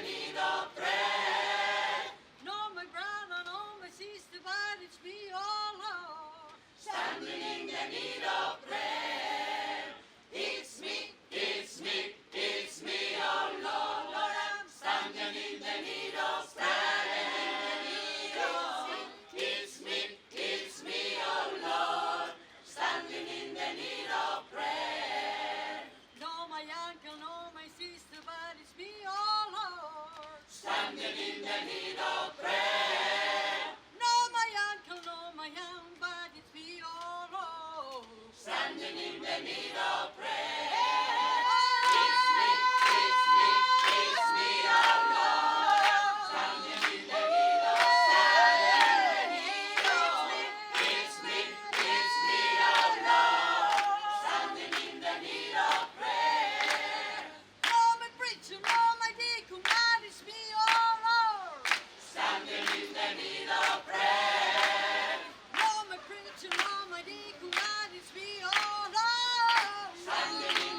need of bread. No, my brother, no, my sister, but it's me, oh Lord. Standing in the need of bread. It's me, it's me, it's me, oh Lord. Lord, I'm Standing in the need of bread. It's me, oh Lord. Standing in the need of bread. no, my uncle, no, my sister, but it's me, oh Lord. Standing in the need of bread. No, my uncle, no, my aunt, but it's me, oh Lord. Standing in the need of bread. No, my preacher, no, my deacon, but it's me, oh Lord. Standing in the need of bread. No, my preacher, no, my deacon, but it's me, oh Lord. Standing in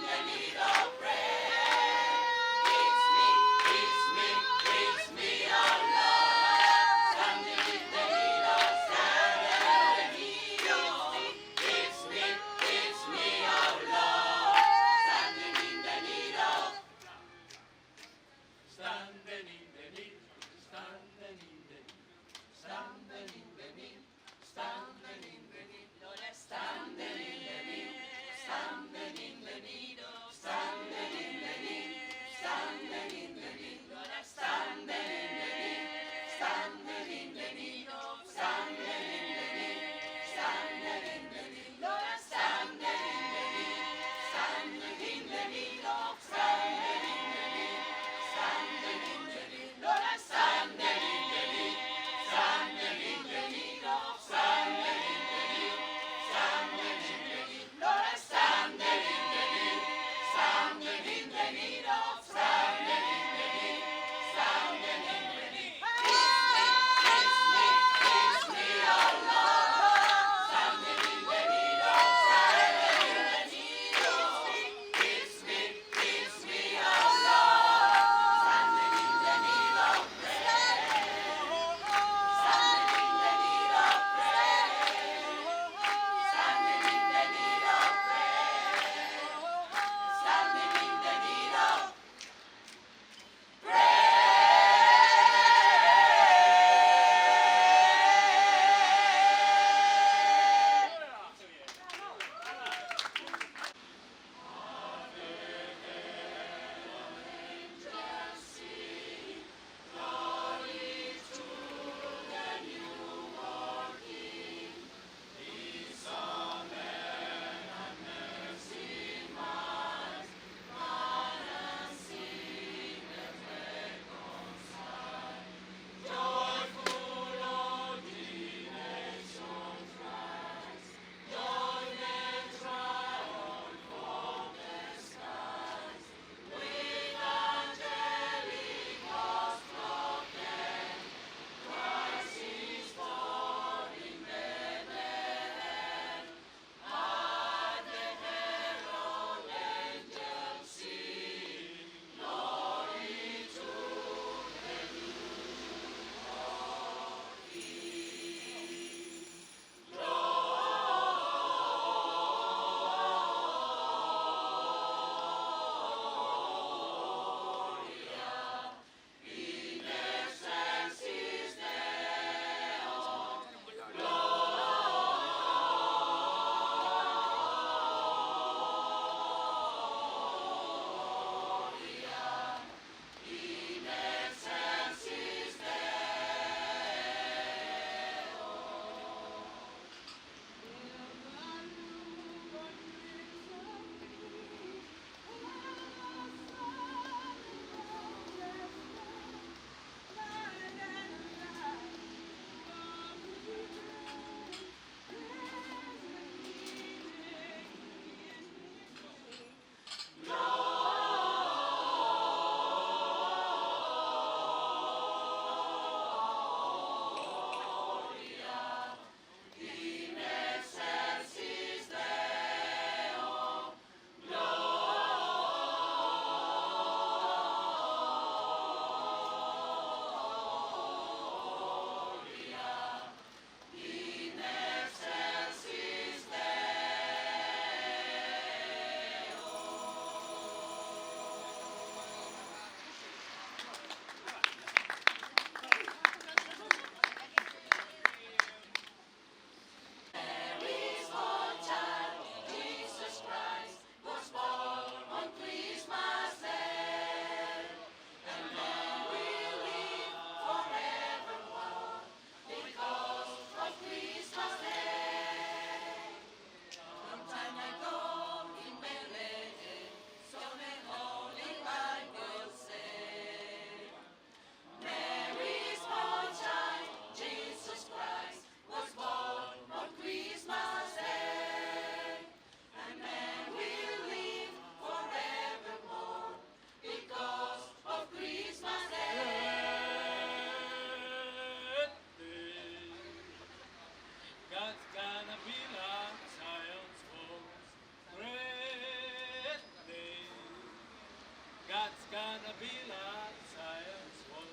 gonna be like Zion's wall.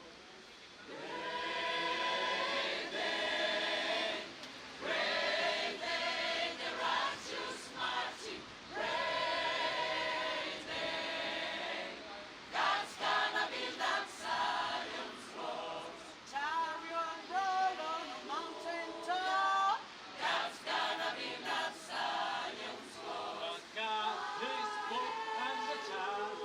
Chariot road on a mountain top. Look out, his book and the tower.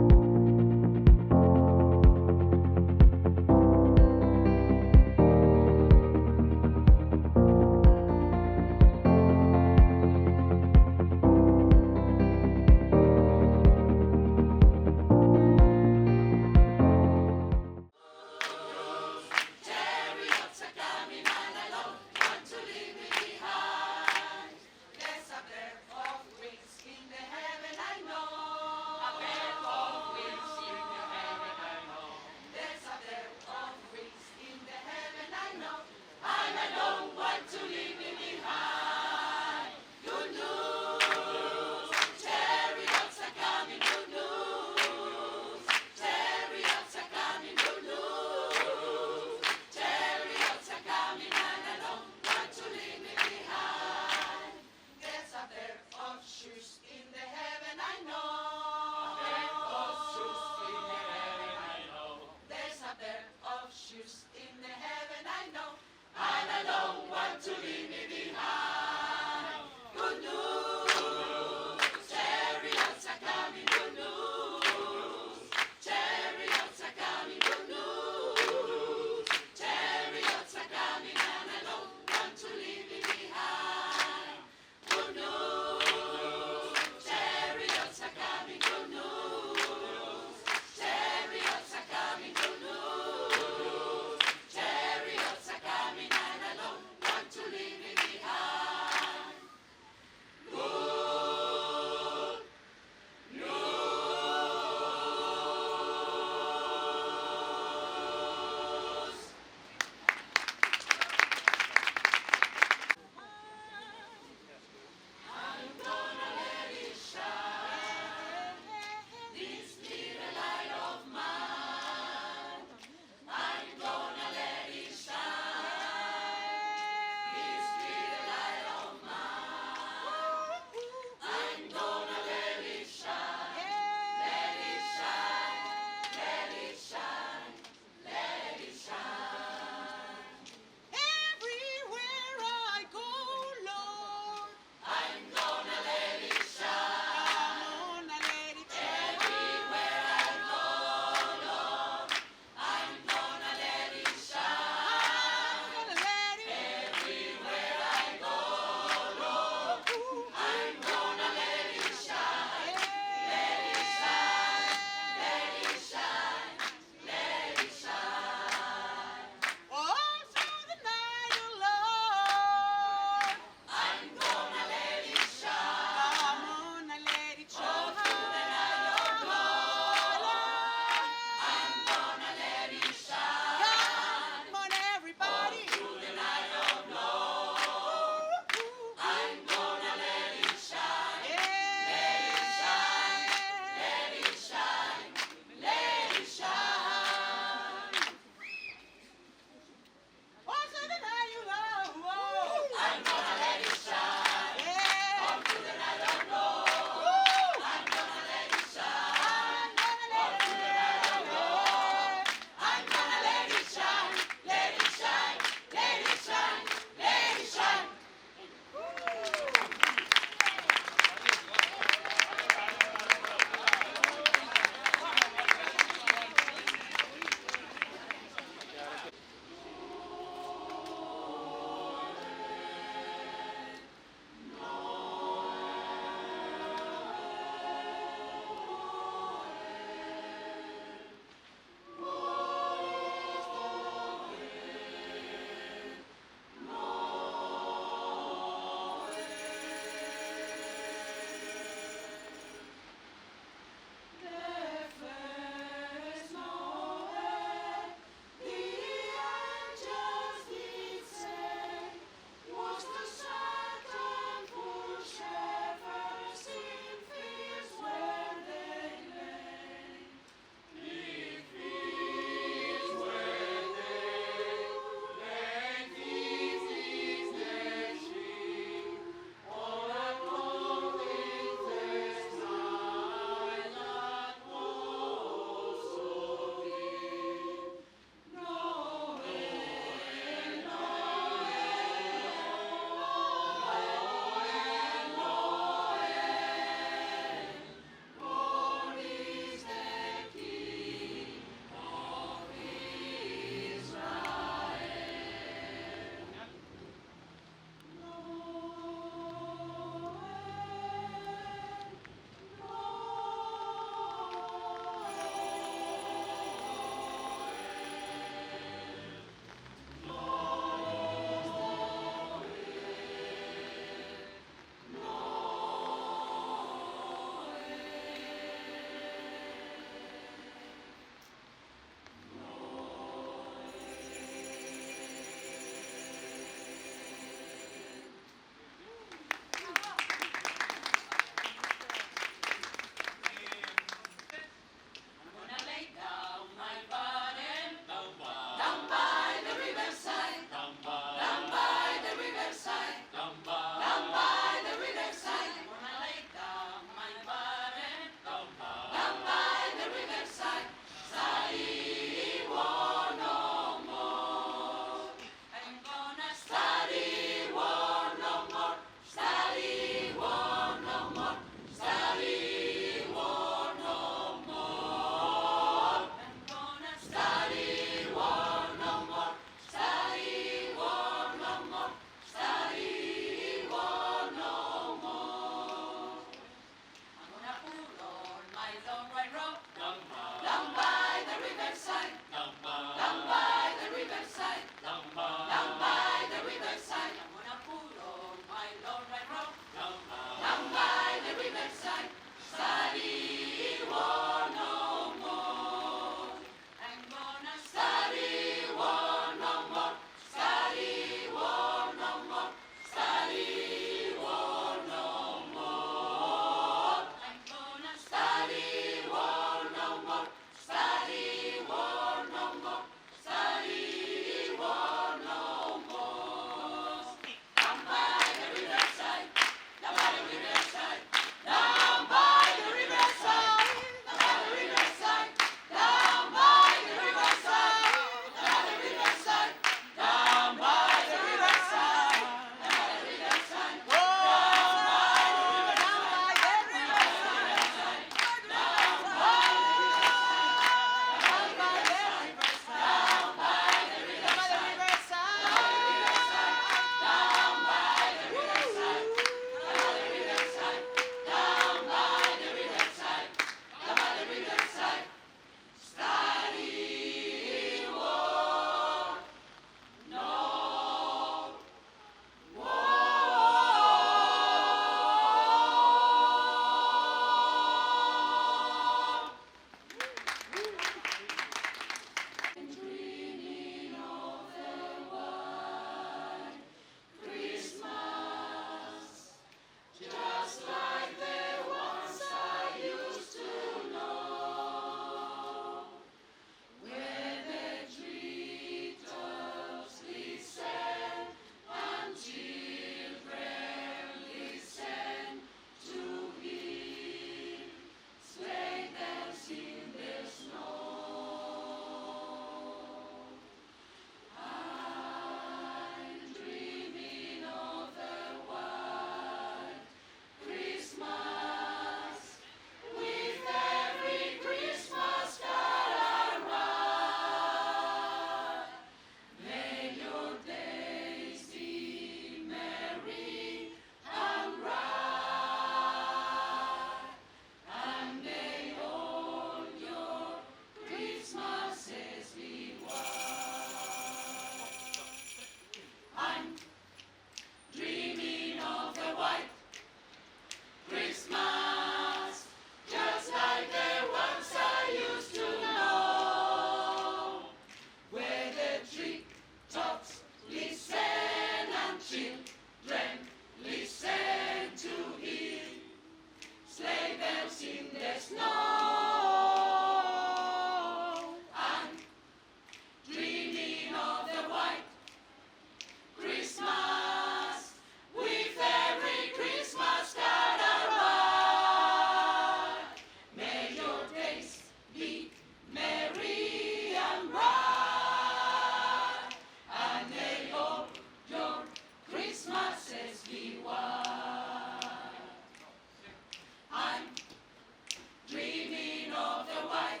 of the white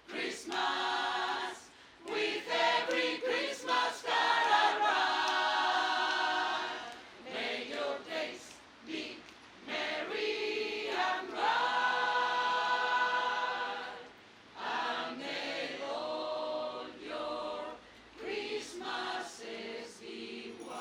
Christmas, with every Christmas carol ride. May your days be merry and bright, and may all your Christmases be white.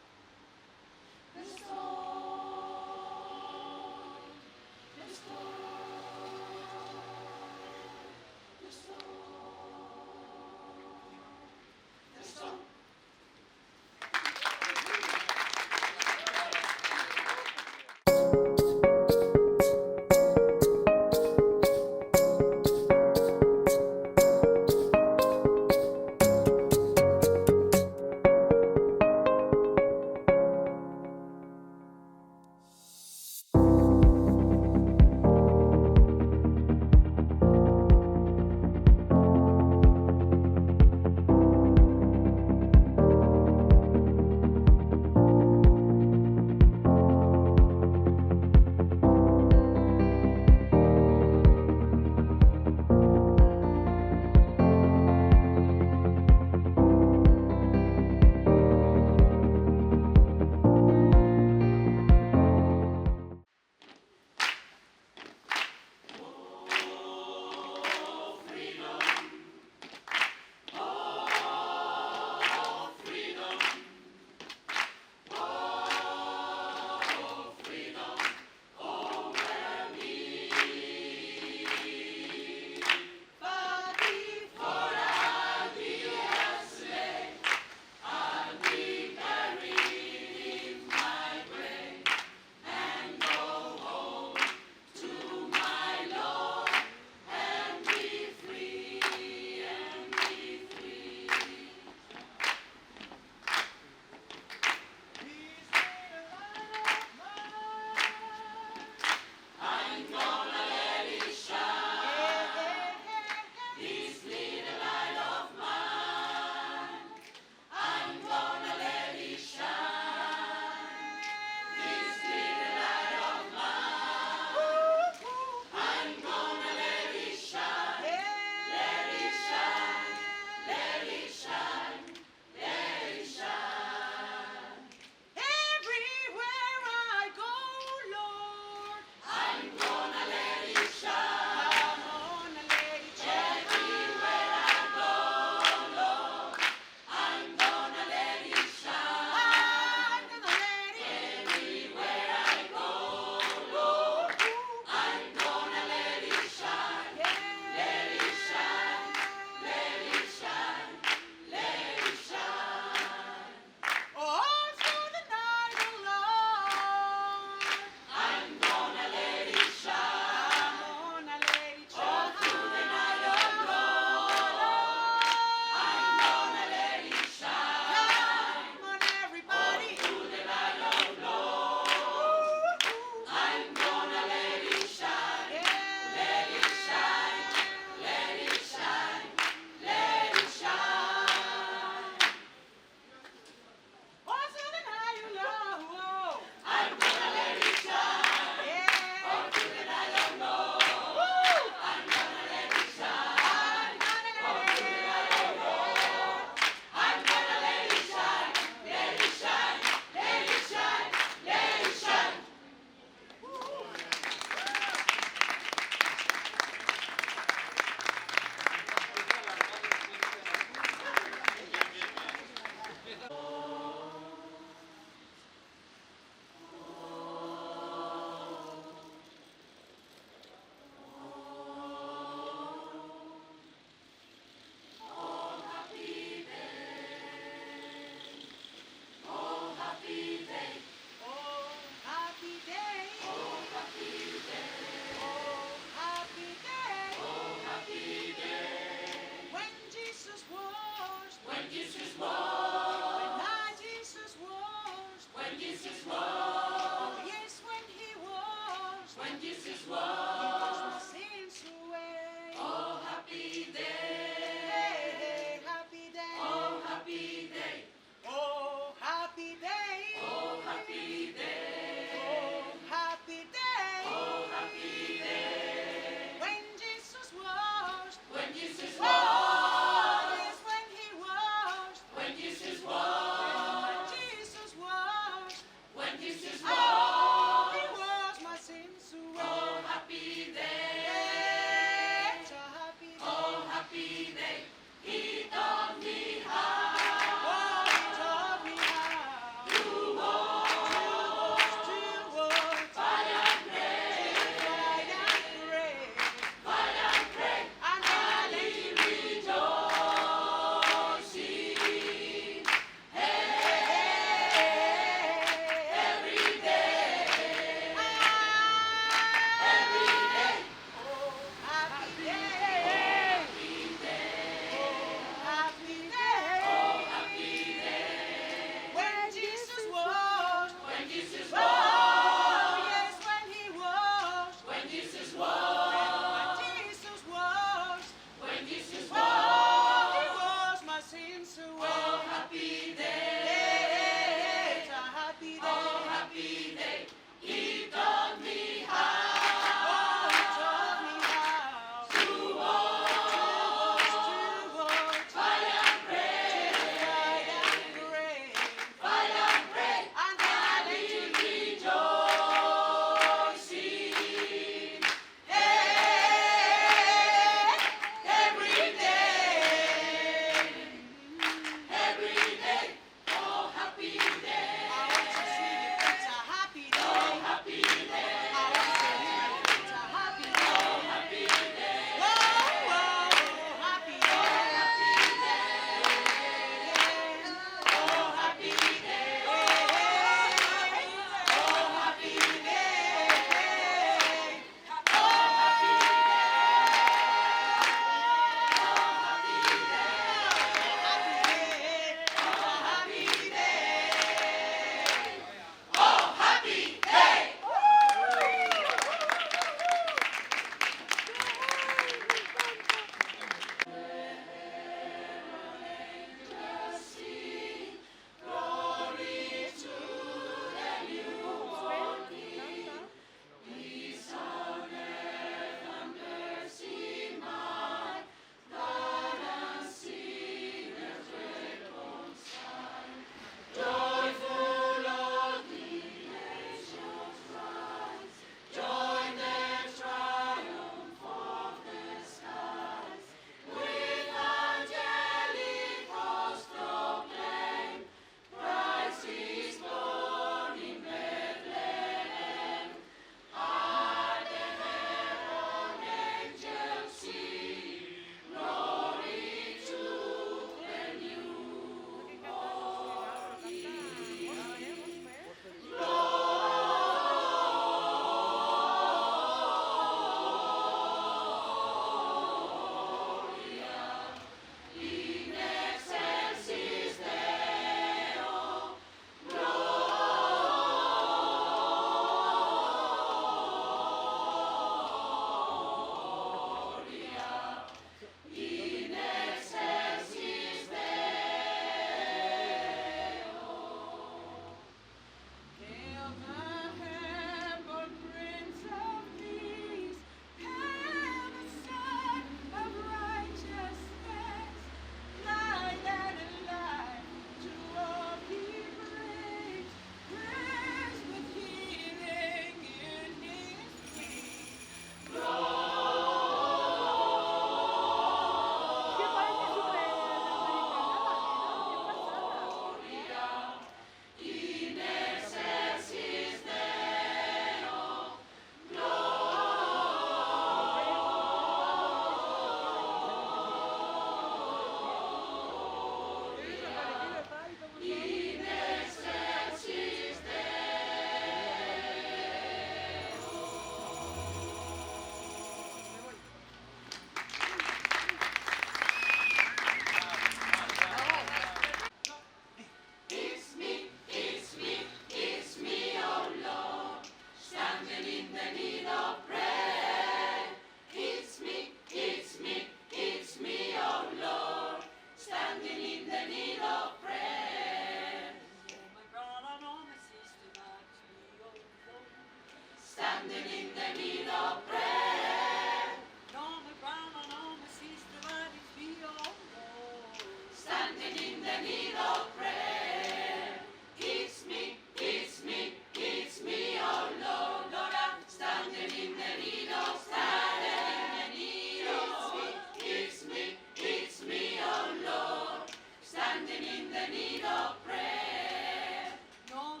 standing in the need of prayer, No, my brother, no, my sister, let it be all Lord. standing in the need of prayer. It's me, it's me, it's me, oh Lord, Lord, I'm standing in the need of, standing in the need of. It's me, it's me, oh Lord, standing in the need of prayer, No,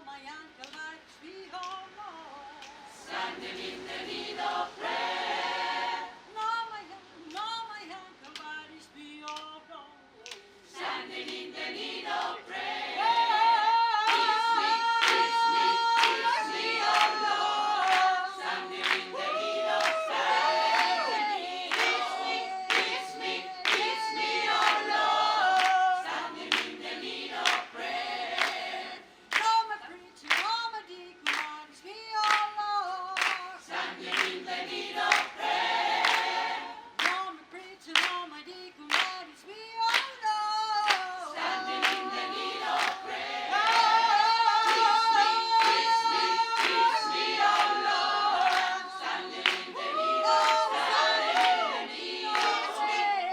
my uncle, let it be all Lord. standing in the need of prayer, No, my uncle, let it be all Lord. standing in the need of prayer. It's me, it's me, it's me, oh Lord, standing in the need of, standing in the need of. It's me, it's me, oh Lord, standing in the need of prayer, No, my preacher, no, my deacon, let it be all Lord. standing in the need of prayer, No, my preacher, no, my deacon, let it be all Lord. standing in the need of prayer. It's me, it's me, it's me, oh Lord, standing in the need of, standing in the need of.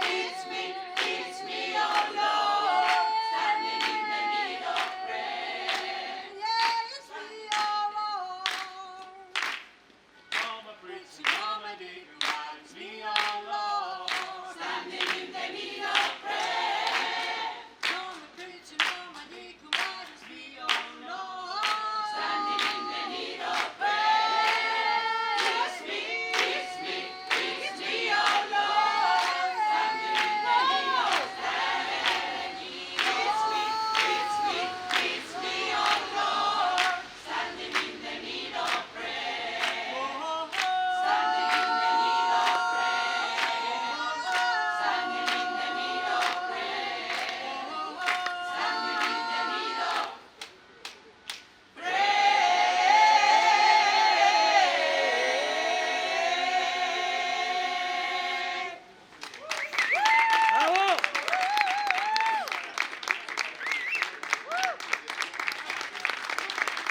It's me, it's me, oh Lord, standing in the need of prayer, Yeah, it's me, oh Lord. No, my preacher, no, my deacon, God, it's me, oh Lord. standing in the need of prayer, No, my preacher, no, my deacon, let it be all Lord. standing in the need of prayer. It's me, it's me, it's me, oh Lord, standing in the need of, standing. It's me, it's me, it's me, oh Lord, standing in the need of prayer, standing in the need of prayer, standing in the need of prayer, standing in the need of ¡Bravo!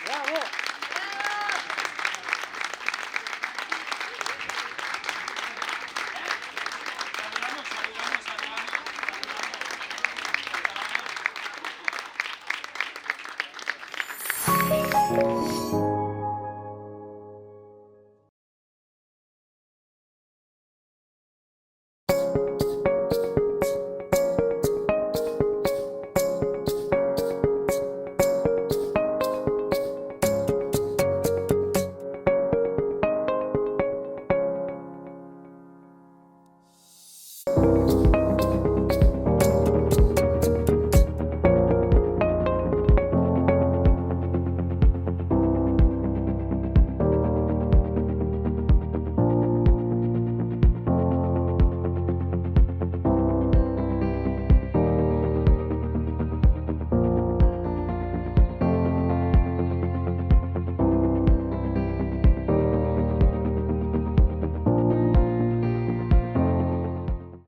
¡Bravo! Saludamos, saludamos a Rami, saludamos.